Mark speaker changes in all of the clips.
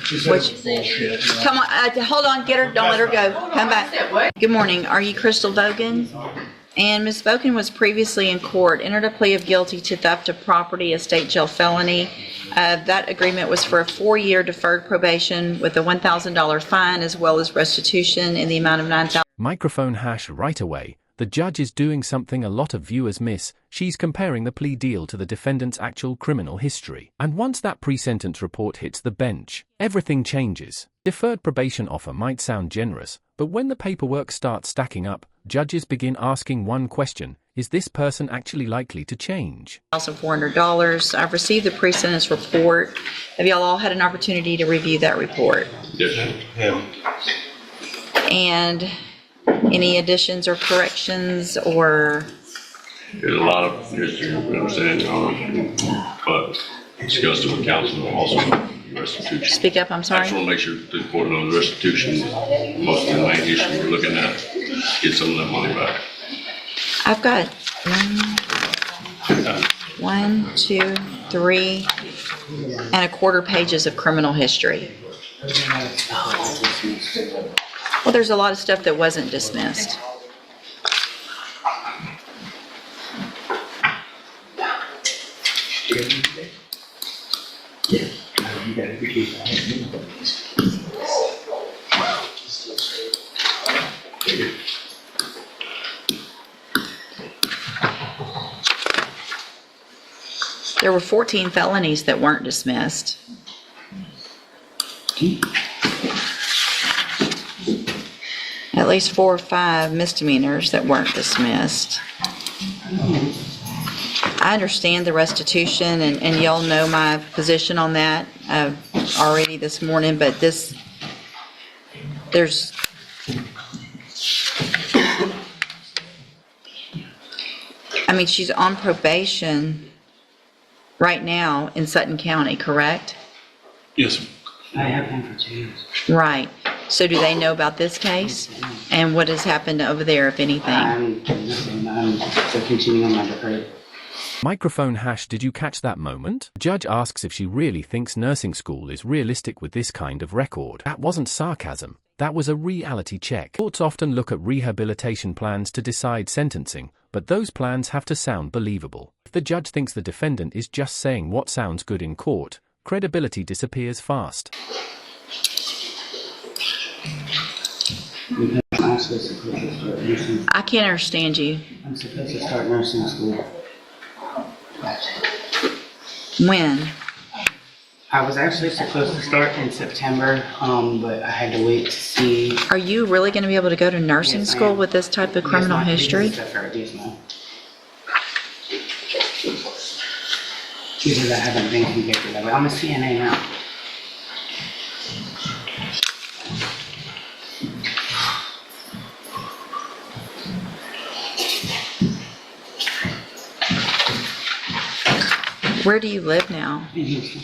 Speaker 1: Which, come on, hold on, get her, don't let her go. Come back. Good morning. Are you Crystal Bogan? And Ms. Bogan was previously in court, entered a plea of guilty to theft of property, a state jail felony. That agreement was for a 4-year deferred probation with a $1,000 fine as well as restitution in the amount of $9,000.
Speaker 2: Microphone hash right away. The judge is doing something a lot of viewers miss. She's comparing the plea deal to the defendant's actual criminal history. And once that pre-sentence report hits the bench, everything changes. Deferred probation offer might sound generous, but when the paperwork starts stacking up, judges begin asking one question: is this person actually likely to change?
Speaker 1: $1,400. I've received the pre-sentence report. Have y'all all had an opportunity to review that report?
Speaker 3: Yes, ma'am.
Speaker 1: And any additions or corrections or?
Speaker 3: There's a lot of history, you understand, but discussed it with counsel also restitution.
Speaker 1: Speak up, I'm
Speaker 3: I
Speaker 1: sorry.
Speaker 3: just want to make sure the court knows restitution, most of the main issue we're looking at, get some of that money back.
Speaker 1: I've got 1, 2, 3 and a quarter pages of criminal history. Well, there's a lot of stuff that wasn't dismissed. There were 14 felonies that weren't dismissed. At least 4 or 5 misdemeanors that weren't dismissed. I understand the restitution, and y'all know my position on that already this morning, but there's I mean, she's on probation right now in Sutton County, correct?
Speaker 3: Yes.
Speaker 4: I have been for 2 years.
Speaker 1: Right. So do they know about this case? And what has happened over there, if anything?
Speaker 4: I'm still continuing on my deferred.
Speaker 2: Microphone hash, did you catch that moment? The judge asks if she really thinks nursing school is realistic with this kind of record. That wasn't sarcasm. That was a reality check. Courts often look at rehabilitation plans to decide sentencing, but those plans have to sound believable. If the judge thinks the defendant is just saying what sounds good in court, credibility disappears fast.
Speaker 4: I'm supposed to start nursing.
Speaker 1: I can't understand you.
Speaker 4: I'm supposed to start nursing school.
Speaker 1: When?
Speaker 4: I was actually supposed to start in September, but I had to wait to see.
Speaker 1: Are you really going to be able to go to nursing
Speaker 4: Yes, I
Speaker 1: school
Speaker 4: am.
Speaker 1: with this type of criminal history?
Speaker 4: Yes, ma'am. Because I haven't been convicted of it. I'm a CNA now.
Speaker 1: Where do you live now?
Speaker 4: In Houston.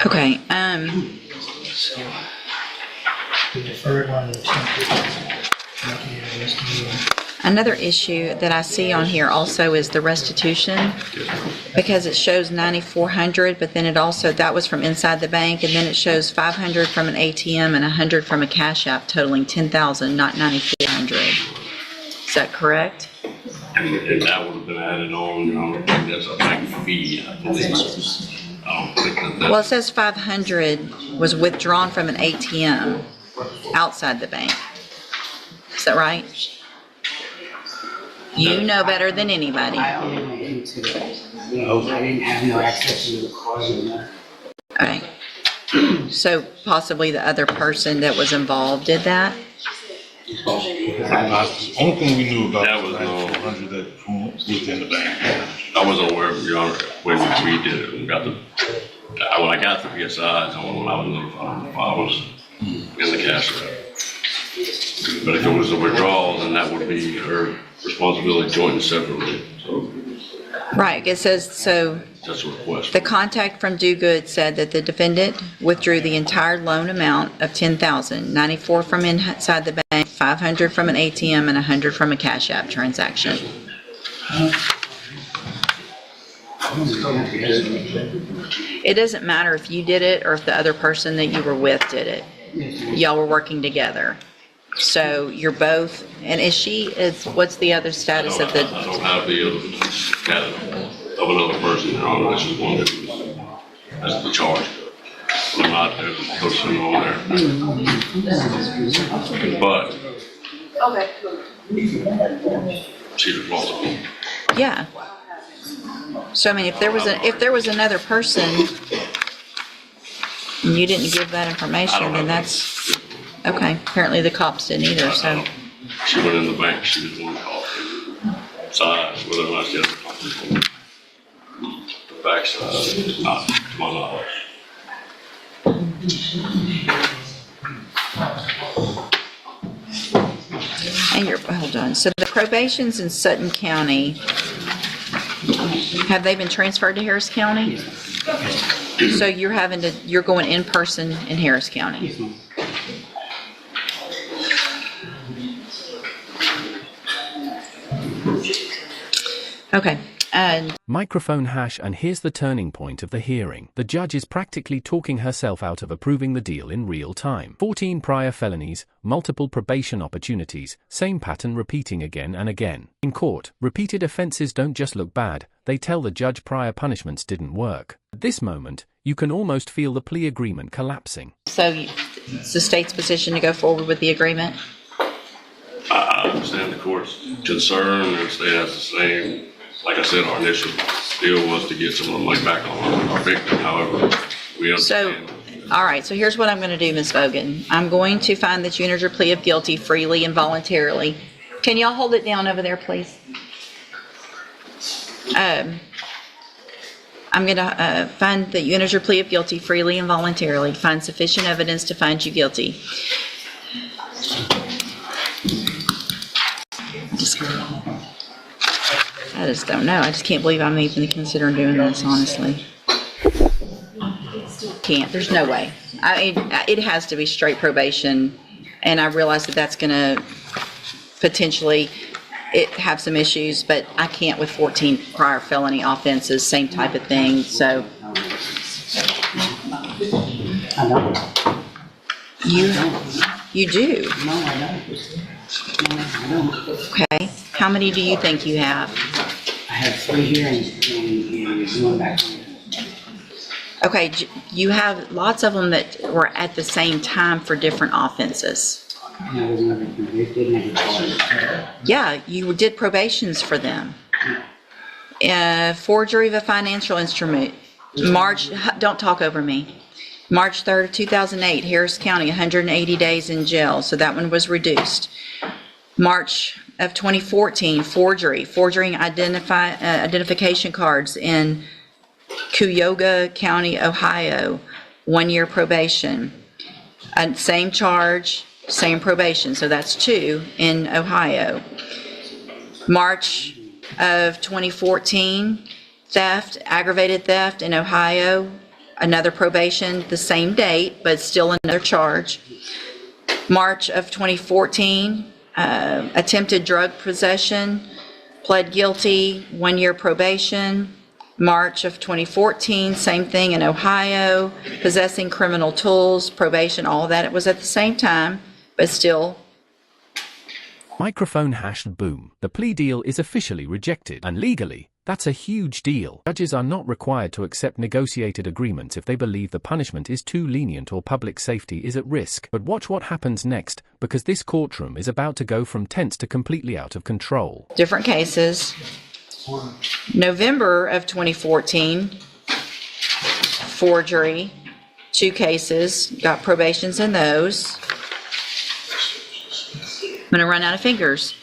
Speaker 1: Okay,
Speaker 5: So, the deferred one,
Speaker 1: another issue that I see on here also is the restitution, because it shows $9,400, but then it also, that was from inside the bank, and then it shows $500 from an ATM and $100 from a cash app, totaling $10,000, not $9,400. Is that correct?
Speaker 3: And that would have been added on, I don't think that's a bank fee, I believe. I don't think that.
Speaker 1: Well, it says 500 was withdrawn from an ATM outside the bank. Is that right? You know better than anybody.
Speaker 4: I only went into it. I didn't have no access to the cars in there.
Speaker 1: All right. So possibly the other person that was involved did that?
Speaker 6: The only thing we knew about
Speaker 3: That
Speaker 6: was
Speaker 3: was
Speaker 6: the
Speaker 3: no-
Speaker 6: 400 that was in the bank.
Speaker 3: I wasn't aware of, Your Honor, when we did it, when I got the PSIs, when I was notified, if I was in the cash route. But if it was a withdrawal, then that would be her responsibility joint and separately, so
Speaker 1: Right, it says, so
Speaker 3: that's a request.
Speaker 1: the contact from Do Good said that the defendant withdrew the entire loan amount of $10,000, 94 from inside the bank, 500 from an ATM, and 100 from a Cash App transaction. It doesn't matter if you did it or if the other person that you were with did it. Y'all were working together. So you're both, and what's the other status of the?
Speaker 3: I don't have the other status of another person, Your Honor, that's just one that's the charge. I'm not the person on there. But. She's responsible.
Speaker 1: Yeah. So I mean, if there was another person and you didn't give that
Speaker 3: I
Speaker 1: information,
Speaker 3: don't
Speaker 1: then
Speaker 3: know.
Speaker 1: that's, okay. Apparently the cops didn't either, so.
Speaker 3: She went in the bank, she was the one called. Size, whether or not she has a company. The backside, not to my knowledge.
Speaker 1: And hold on, so the probations in Sutton County, have they been transferred to Harris County? So you're going in person in Harris County?
Speaker 4: Yes, ma'am.
Speaker 1: Okay, and
Speaker 2: Microphone hash, and here's the turning point of the hearing. The judge is practically talking herself out of approving the deal in real time. 14 prior felonies, multiple probation opportunities, same pattern repeating again and again. In court, repeated offenses don't just look bad, they tell the judge prior punishments didn't work. At this moment, you can almost feel the plea agreement collapsing.
Speaker 1: so it's the state's position to go forward with the agreement?
Speaker 3: I understand the court's concern, and the state has the same. Like I said, our initial deal was to get some of the money back on our victim, however, we
Speaker 1: So,
Speaker 3: understand.
Speaker 1: all right, so here's what I'm going to do, Ms. Bogan. I'm going to find that you entered your plea of guilty freely and voluntarily. Can y'all hold it down over there, please? I'm going to find that you entered your plea of guilty freely and voluntarily, find sufficient evidence to find you guilty. I just don't know. I just can't believe I'm even considering doing this, honestly. Can't. There's no way. It has to be straight probation, and I realize that that's going to potentially have some issues, but I can't with 14 prior felony offenses, same type of thing, so.
Speaker 4: I don't.
Speaker 1: You do?
Speaker 4: No, I don't. No, I don't.
Speaker 1: Okay. How many do you think you have?
Speaker 4: I have 3 here and one back home.
Speaker 1: Okay, you have lots of them that were at the same time for different offenses.
Speaker 4: And I was never convicted, never charged.
Speaker 1: Yeah, you did probations for them. Forgery of a financial instrument. Don't talk over me. March 3rd, 2008, Harris County, 180 days in jail, so that one was reduced. March of 2014, forging identification cards in Cuyahoga County, Ohio, 1 year probation. Same charge, same probation, so that's 2 in Ohio. March of 2014, aggravated theft in Ohio, another probation, the same date, but still another charge. March of 2014, attempted drug possession, pled guilty, 1 year probation. March of 2014, same thing in Ohio, possessing criminal tools, probation, all of that. It was at the same time, but still.
Speaker 2: Microphone hashed boom. The plea deal is officially rejected, and legally, that's a huge deal. Judges are not required to accept negotiated agreements if they believe the punishment is too lenient or public safety is at risk. But watch what happens next, because this courtroom is about to go from tense to completely out of control.
Speaker 1: Different cases. November of 2014, forgery. 2 cases, got probations in those. I'm gonna run out of fingers.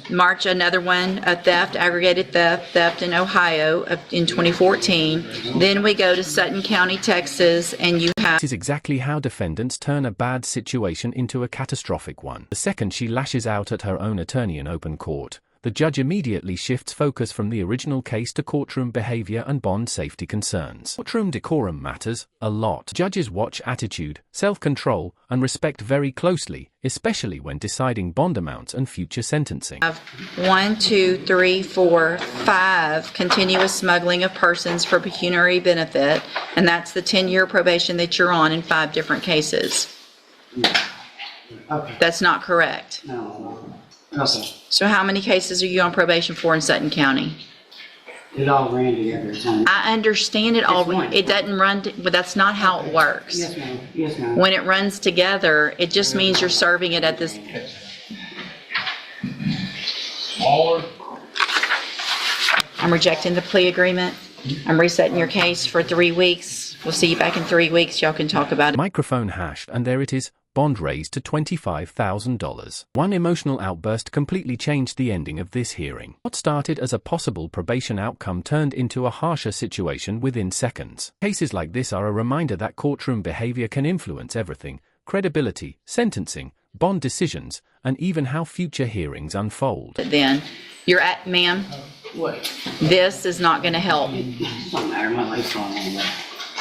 Speaker 1: March, another one, a theft, aggravated theft in Ohio in 2014. Then we go to Sutton County, Texas, and you have...
Speaker 2: This is exactly how defendants turn a bad situation into a catastrophic one. The second she lashes out at her own attorney in open court, the judge immediately shifts focus from the original case to courtroom behavior and bond safety concerns. Courtroom decorum matters a lot. Judges watch attitude, self-control, and respect very closely, especially when deciding bond amounts and future sentencing.
Speaker 1: 1, 2, 3, 4, 5 continuous smuggling of persons for pecuniary benefit, and that's the 10-year probation that you're on in 5 different cases.
Speaker 4: Okay.
Speaker 1: That's not correct.
Speaker 4: No. Okay.
Speaker 1: So how many cases are you on probation for in Sutton County?
Speaker 4: It all ran together. So.
Speaker 1: I understand it all.
Speaker 4: Just one.
Speaker 1: It doesn't run, but that's not how it works.
Speaker 4: Yes, ma'am. Yes, ma'am.
Speaker 1: When it runs together, it just means you're serving it at this. I'm rejecting the plea agreement. I'm resetting your case for 3 weeks. We'll see you back in 3 weeks. Y'all can talk about it.
Speaker 2: Microphone hashed, and there it is. Bond raised to $25,000. One emotional outburst completely changed the ending of this hearing. What started as a possible probation outcome turned into a harsher situation within seconds. Cases like this are a reminder that courtroom behavior can influence everything: credibility, sentencing, bond decisions, and even how future hearings unfold.
Speaker 1: Then you're at, ma'am,
Speaker 4: What?
Speaker 1: this is not going to help.
Speaker 4: It don't matter. My life's on that.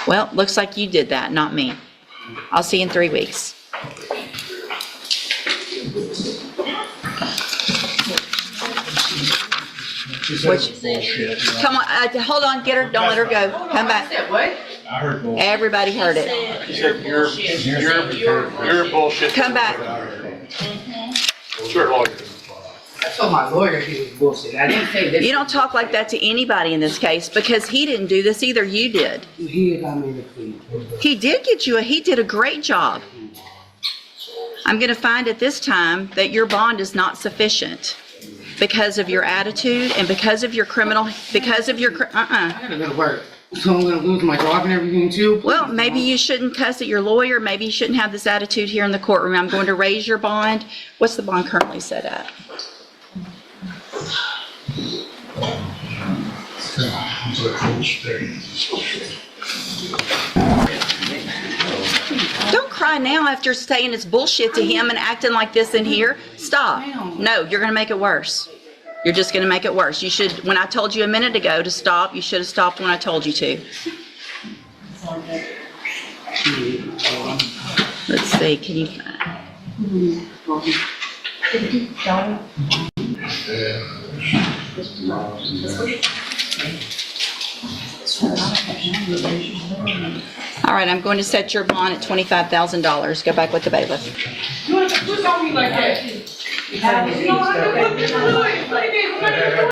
Speaker 1: Well, looks like you did that, not me. I'll see you in 3 weeks. Come on, hold on, get her, don't let her go. Come back. Everybody heard it.
Speaker 6: You're bullshit.
Speaker 1: Come back.
Speaker 6: Sure, lawyer.
Speaker 4: I told my lawyer he was bullshit. I didn't say this.
Speaker 1: You don't talk like that to anybody in this case because he didn't do this either, you did.
Speaker 4: He got me the plea.
Speaker 1: He did get you, he did a great job. I'm going to find at this time that your bond is not sufficient because of your attitude and because of your criminal, because of your,
Speaker 4: I gotta go to work. So I'm gonna lose my job and everything too?
Speaker 1: Well, maybe you shouldn't cuss at your lawyer. Maybe you shouldn't have this attitude here in the courtroom. I'm going to raise your bond. What's the bond currently set at? Don't cry now after saying it's bullshit to him and acting like this in here. Stop. No, you're going to make it worse. You're just going to make it worse. You should, when I told you a minute ago to stop, you should have stopped when I told you to. Let's see, can you All right, I'm going to set your bond at $25,000. Go back with the bailiff.
Speaker 7: Who's on me like that?